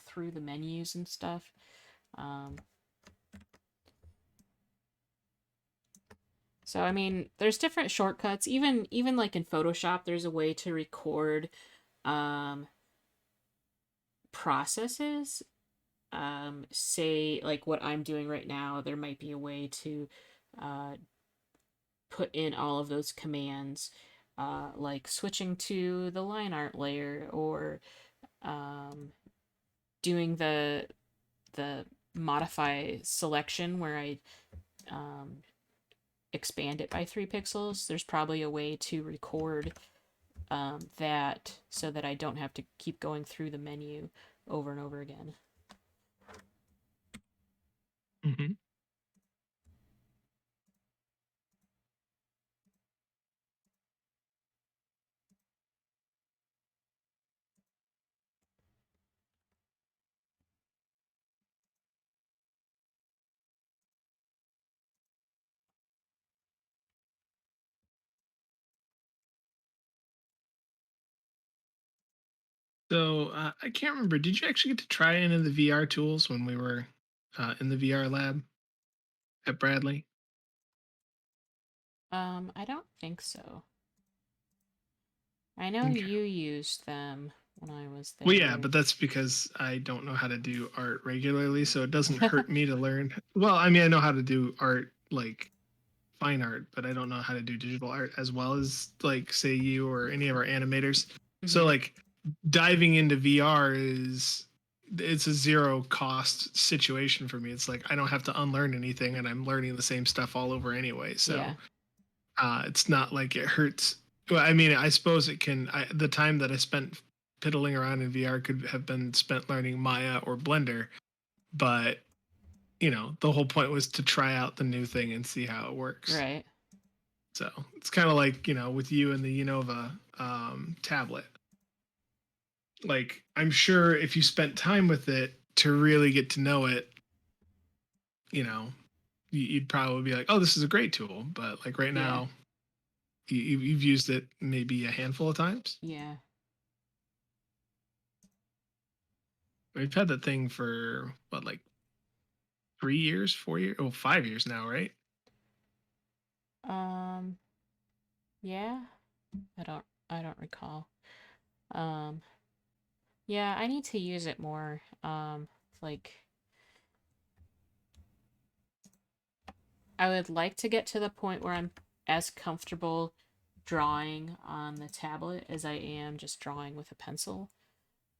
through the menus and stuff. Um, so I mean, there's different shortcuts. Even like in Photoshop, there's a way to record um, processes. Say like what I'm doing right now, there might be a way to uh, put in all of those commands, like switching to the line art layer or um, doing the modify selection where I um, expand it by 3 pixels. There's probably a way to record that so that I don't have to keep going through the menu over and over again. Hmm. So I can't remember. Did you actually get to try any of the VR tools when we were in the VR lab at Bradley? I don't think so. I know Okay. you used them when I was Well, yeah, there. but that's because I don't know how to do art regularly, so it doesn't hurt me to learn. Well, I mean, I know how to do art, like fine art, but I don't know how to do digital art as well as like say you or any of our animators. So Mm-hmm. like diving into VR is it's a zero cost situation for me. It's like I don't have to unlearn anything and I'm learning the same stuff all over anyway. So Yeah. it's not like it hurts. Well, I mean, I suppose it can. The time that I spent piddling around in VR could have been spent learning Maya or Blender, but the whole point was to try out the new thing and see how it works. Right. So it's kind of like with you and the Unova tablet. Like I'm sure if you spent time with it to really get to know it, you know, you'd probably be like, "Oh, this is a great tool." But like right Yeah. now, you've used it maybe a handful of times. Yeah. We've had that thing for what, like 3 years, 4 years, oh, 5 years now, right? Um. Yeah. I don't recall. Um. Yeah. I need to use it more. Like I would like to get to the point where I'm as comfortable drawing on the tablet as I am just drawing with a pencil.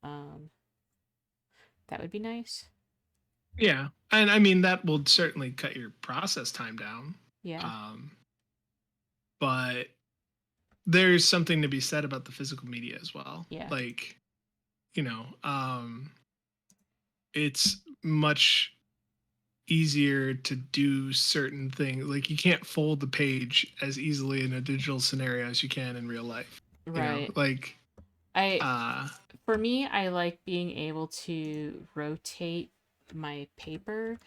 Um. That would be nice. Yeah, and I mean that will certainly cut your process time down. Yeah. Um, but there's something to be said about the physical media as well. Yeah. Like, it's much easier to do certain things. Like you can't fold the page as easily in a digital scenario as you can in real life. Right. Like I uh For me, I like being able to rotate my paper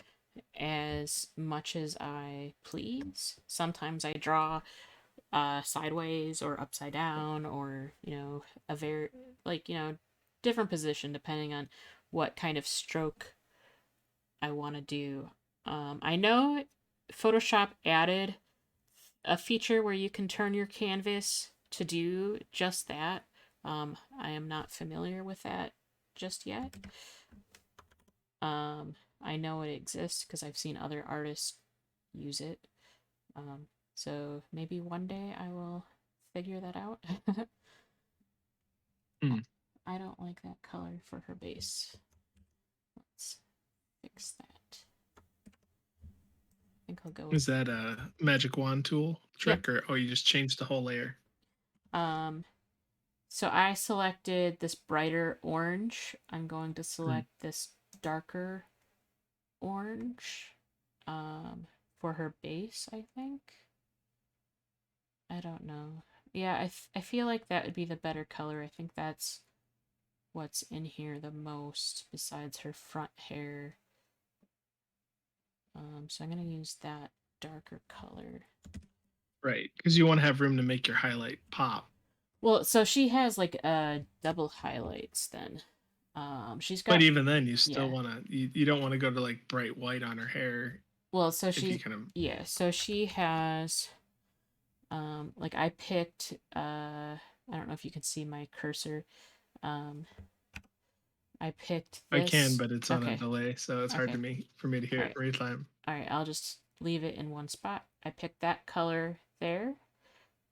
as much as I please. Sometimes I draw sideways or upside down or, a very, like, different position depending on what kind of stroke I want to do. I know Photoshop added a feature where you can turn your canvas to do just that. I am not familiar with that just yet. I know it exists because I've seen other artists use it. Um, so maybe one day I will figure that out. hmm. I don't like that color for her base. Let's fix that. think I'll go with Is that a magic wand tool yeah. trick, or oh, you just changed the whole layer? Um, so I selected this brighter orange. I'm going to Hmm. select this darker orange for her base, I think. I don't know. Yeah, I feel like that would be the better color. I think that's what's in here the most besides her front hair. So I'm gonna use that darker color. Right, because you want to have room to make your highlight pop. Well, so she has like double highlights then. She's But got even then, you still yeah. want to you don't want to go to like bright white on her hair Well, so if you she's kind of yeah. So she has like I picked I don't know if you can see my cursor. Um, I picked I can, this. but it's on a Okay, delay, so it's hard to okay, me for me to hear all it right, every time. all right. I'll just leave it in one spot. I picked that color there.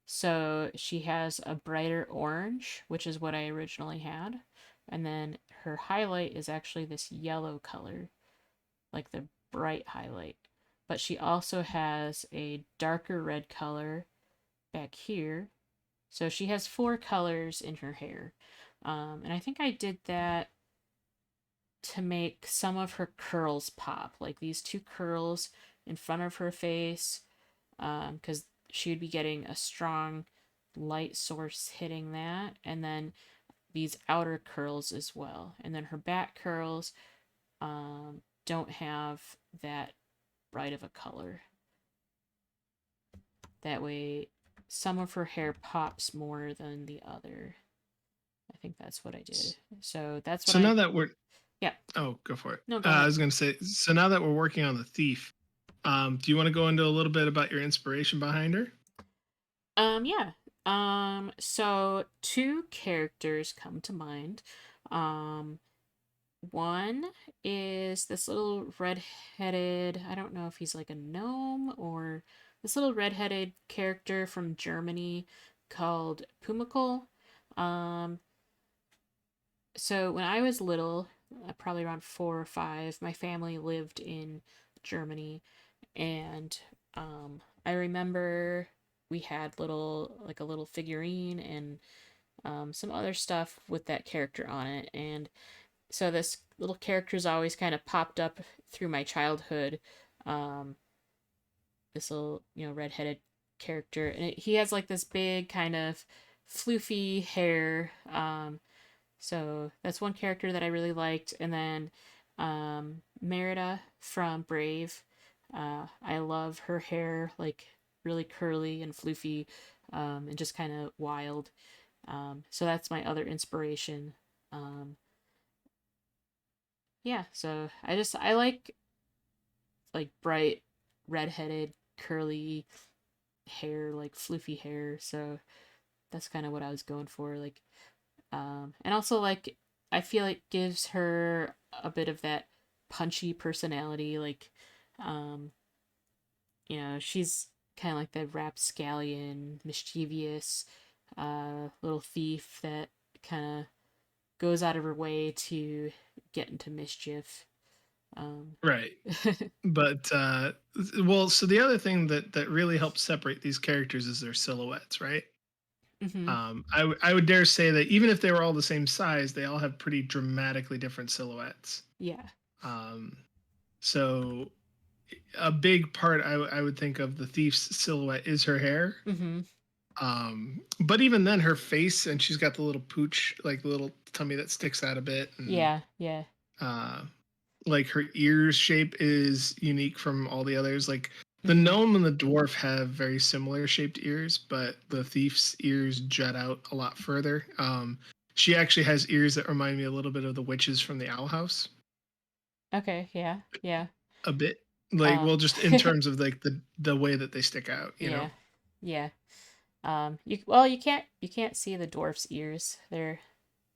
So she has a brighter orange, which is what I originally had. And then her highlight is actually this yellow color, like the bright highlight. But she also has a darker red color back here. So she has four colors in her hair. And I think I did that to make some of her curls pop, like these two curls in front of her face, because she would be getting a strong light source hitting that, and then these outer curls as well. And then her back curls don't have that bright of a color. That way, some of her hair pops more than the other. I think that's what I did. So that's what So I. now that we're Yeah. oh, go for it. No, go I ahead. was going to say, so now that we're working on the thief, do you want to go into a little bit about your inspiration behind her? Yeah. So two characters come to mind. Um, One is this little red-headed, I don't know if he's like a gnome or this little red-headed character from Germany called Pumikol. Um, so when I was little, probably around 4 or 5, my family lived in Germany, and I remember we had like a little figurine and some other stuff with that character on it, and so this little character's always kind of popped up through my childhood. Um, this little, redheaded character, and he has like this big kind of floofy hair. So that's one character that I really liked, and then Merida from Brave. I love her hair, like really curly and floofy, and just kind of wild. So that's my other inspiration. Um, yeah, so I like bright redheaded curly hair, like floofy hair. So that's kind of what I was going for. Like, and also like I feel it gives her a bit of that punchy personality. Like, um, she's kind of like the rapscallion, mischievous, little thief that kind of goes out of her way to get into mischief. Um, Right. But well, so the other thing that really helps separate these characters is their silhouettes, right? mm-hmm. I would dare say that even if they were all the same size, they all have pretty dramatically different silhouettes. Yeah. Um, so a big part I would think of the thief's silhouette is her hair. Mm-hmm. But even then, her face, and she's got the little pooch, like the little tummy that sticks out a bit, and Yeah. Yeah. uh, like her ears shape is unique from all the others. Like the Mm-hmm. gnome and the dwarf have very similar shaped ears, but the thief's ears jut out a lot further. She actually has ears that remind me a little bit of the witches from the Owl House, Okay. Yeah. Yeah. a bit. Like, Um. well, just in terms of like the way that they stick out, you know. yeah. Yeah. You can't see the dwarf's ears. They're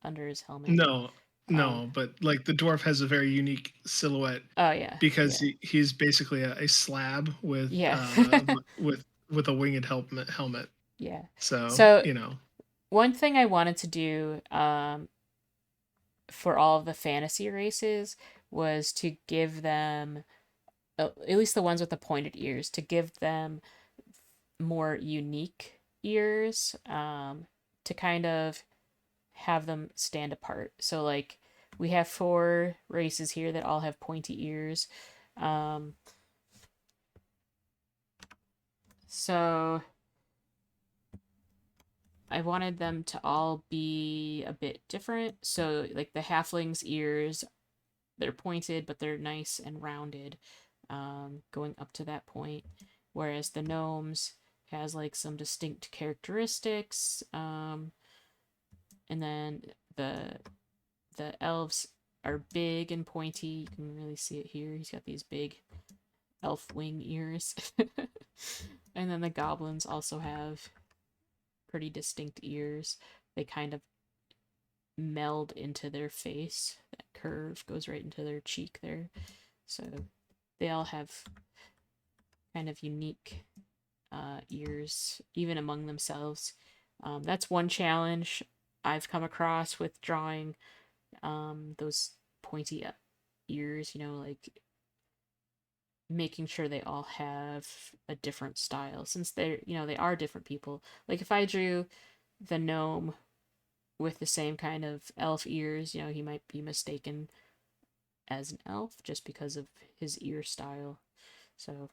under his helmet. No, Um. no, but like the dwarf has a very unique silhouette Oh yeah. because Yeah. he's basically a slab Yeah. with a winged helmet. yeah. So, So you know, one thing I wanted to do for all of the fantasy races was to give them at least the ones with the pointed ears, to give them more unique ears, to kind of have them stand apart. So, like, we have four races here that all have pointy ears. Um, so I wanted them to all be a bit different. So, like, the halflings' ears, they're pointed, but they're nice and rounded, going up to that point. Whereas the gnomes has like some distinct characteristics, and then the the elves are big and pointy. You can really see it here. He's got these big elf wing ears. And then the goblins also have pretty distinct ears. They kind of meld into their face. That curve goes right into their cheek there. So they all have kind of unique ears, even among themselves. That's one challenge I've come across with drawing those pointy ears, like making sure they all have a different style since they are different people. Like if I drew the gnome with the same kind of elf ears, he might be mistaken as an elf just because of his ear style. So,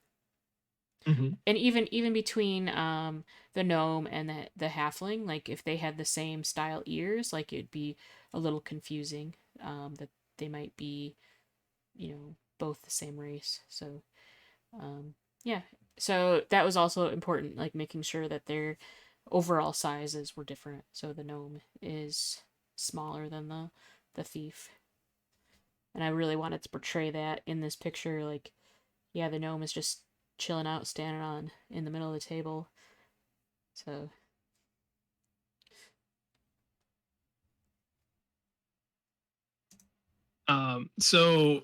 Hmm. and even between the gnome and the halfling, like if they had the same style ears, like it'd be a little confusing, that they might be, both the same race. So yeah, so that was also important, like making sure that their overall sizes were different. So the gnome is smaller than the thief, and I really wanted to portray that in this picture. Like, yeah, the gnome is just chilling out, standing on in the middle of the table. So So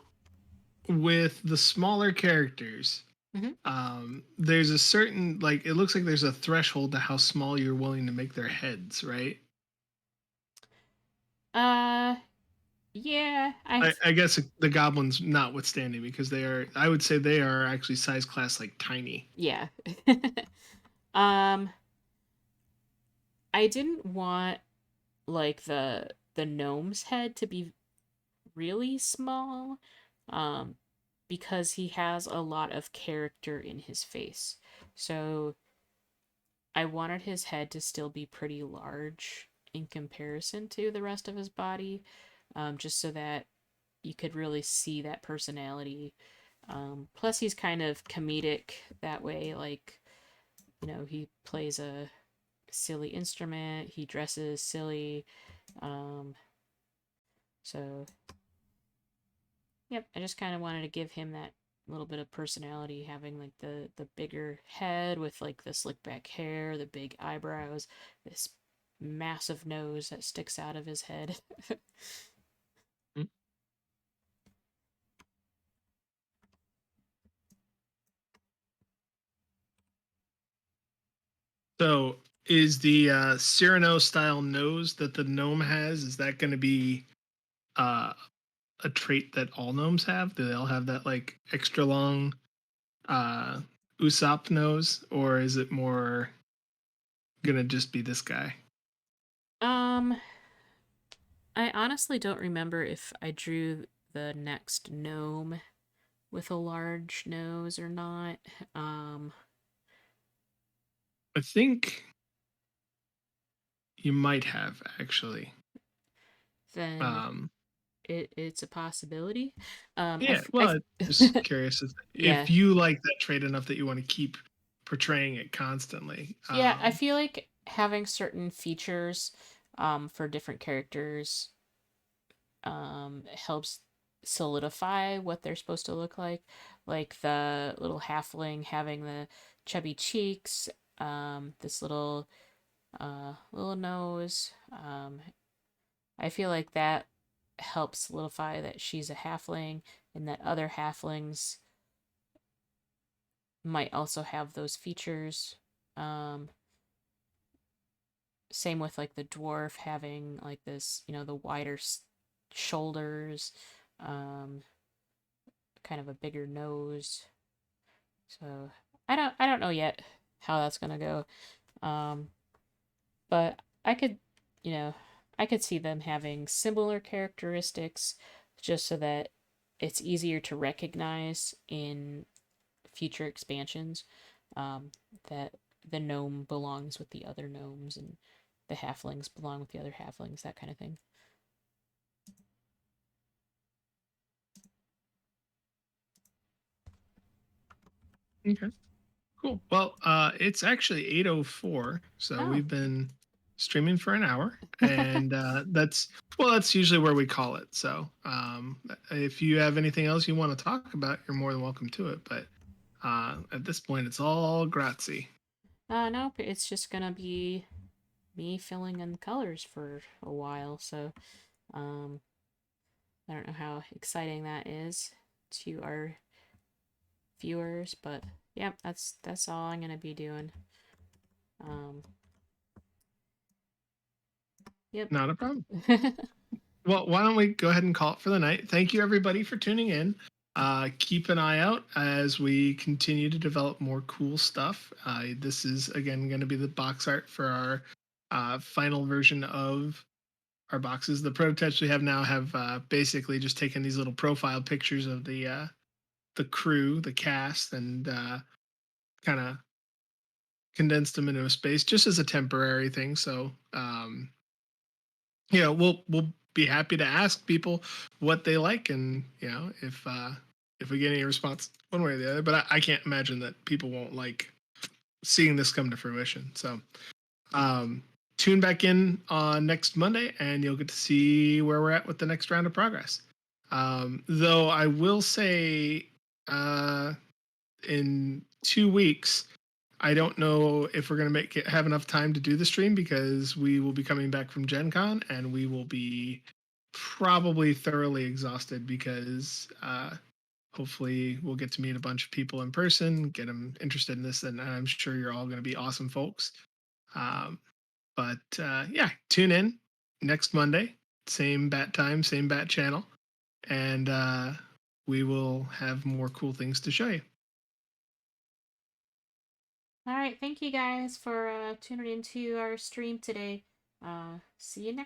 with the smaller characters, mm-hmm. there's a certain like it looks like there's a threshold to how small you're willing to make their heads, right? uh yeah, I guess the goblins notwithstanding, because I would say they are actually size class like tiny. yeah. um I didn't want like the gnome's head to be really small, um because he has a lot of character in his face. So I wanted his head to still be pretty large in comparison to the rest of his body, just so that you could really see that personality. Plus, he's kind of comedic that way. Like, he plays a silly instrument, he dresses silly. Um, so, yep, I just kind of wanted to give him that little bit of personality, having like the bigger head with like the slick back hair, the big eyebrows, this massive nose that sticks out of his head. Mm. So is the Cyrano style nose that the gnome has, is that going to be uh, a trait that all gnomes have? Do they all have that like extra long uh, Usopp nose, or is it more gonna just be this guy? um, I honestly don't remember if I drew the next gnome with a large nose or not. Um, I think you might have actually. then Um, it's a possibility. yeah, well, just curious if Yeah, you like that trait enough that you want to keep portraying it constantly. yeah. I feel like having certain features, for different characters, helps solidify what they're supposed to look like. Like the little halfling having the chubby cheeks, this little nose. I feel like that helps solidify that she's a halfling, and that other halflings might also have those features. Um, Same with like the dwarf having like this, the wider shoulders, um, kind of a bigger nose. So I don't know yet how that's gonna go. Um, but I could, you know, I could see them having similar characteristics just so that it's easier to recognize in future expansions, that the gnome belongs with the other gnomes and the halflings belong with the other halflings, that kind of thing. Okay. Cool. Well, it's actually 8:04, so Oh. we've been streaming for an hour, and that's usually where we call it. So, if you have anything else you want to talk about, you're more than welcome to it. But at this point, it's all grazie. Nope, it's just gonna be me filling in the colors for a while, so um, I don't know how exciting that is to our viewers, but yeah, that's all I'm gonna be doing. Um, yep. Not a problem. Well, why don't we go ahead and call it for the night? Thank you, everybody, for tuning in. Keep an eye out as we continue to develop more cool stuff. This is, again, going to be the box art for our final version of our boxes. The prototypes we have now have basically just taken these little profile pictures of the crew, the cast, and kind of condensed them into a space just as a temporary thing. So we'll be happy to ask people what they like, and if we get any response one way or the other. But I can't imagine that people won't like seeing this come to fruition. So um, tune back in on next Monday, and you'll get to see where we're at with the next round of progress. Though I will say, uh, in 2 weeks, I don't know if we're gonna have enough time to do the stream because we will be coming back from Gen Con and we will be probably thoroughly exhausted because hopefully we'll get to meet a bunch of people in person, get them interested in this, and I'm sure you're all going to be awesome folks. Um, but yeah, tune in next Monday, same bat time, same bat channel, and we will have more cool things to show you. All right, thank you guys for tuning into our stream today. See you next